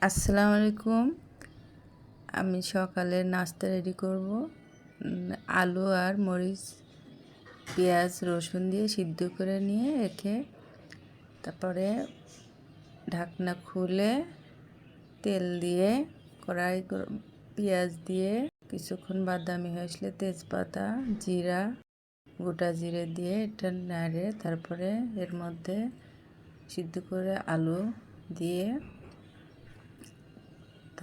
আসসালামু আলাইকুম। আমি সকালের নাস্তা রেডি করব। আলু আর মরিচ, পেঁয়াজ, রসুন দিয়ে সিদ্ধ করে নিয়ে রেখে তারপরে ঢাকনা খুলে তেল দিয়ে কড়াই পেঁয়াজ দিয়ে কিছুক্ষণ বাদামি হয়ে আসলে তেজপাতা, জিরা, গোটা জিরে দিয়ে এটা নাড়ে তারপরে এর মধ্যে সিদ্ধ করে আলু দিয়ে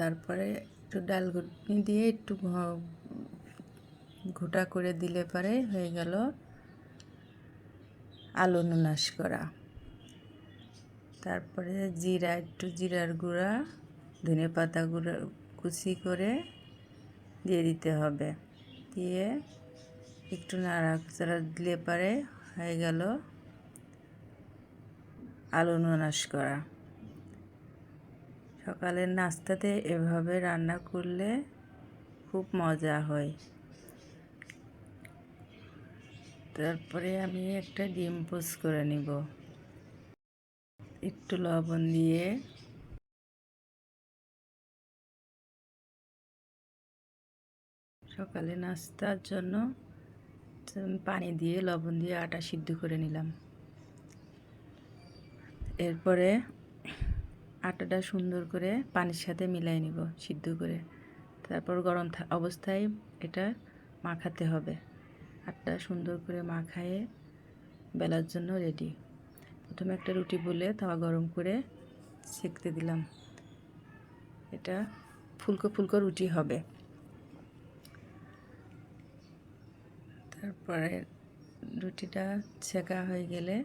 তারপরে একটু ডাল ঘুটনি দিয়ে একটু ঘোটা করে দিলে পরে হয়ে গেল আলু নুনাস করা। তারপরে একটু জিরার গুঁড়া, ধনে পাতা গুঁড়া কুচি করে দিয়ে দিতে হবে। দিয়ে একটু নাড়াচাড়া দিলে পরে হয়ে গেল আলু নুনাস করা। সকালের নাস্তাতে এভাবে রান্না করলে খুব মজা হয়। তারপরে আমি একটা ডিম পোচ করে নিব, একটু লবণ দিয়ে সকালে নাস্তার জন্য পানি দিয়ে লবণ দিয়ে আটা সিদ্ধ করে নিলাম। এরপরে আটাটা সুন্দর করে পানির সাথে মিলাই নিব সিদ্ধ করে। তারপর গরম অবস্থায় এটা মাখাতে হবে। আটা সুন্দর করে মাখায়ে বেলার জন্য রেডি। প্রথমে একটা রুটি বেলে তাওয়া গরম করে সেঁকতে দিলাম। এটা ফুলকো ফুলকো রুটি হবে। তারপরে রুটিটা সেঁকা হয়ে গেলে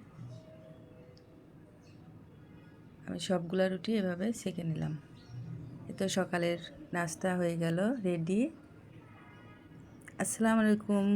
আমি সবগুলা রুটি এভাবে সেঁকে নিলাম। এতো সকালের নাস্তা হয়ে গেল রেডি। আসসালামু আলাইকুম।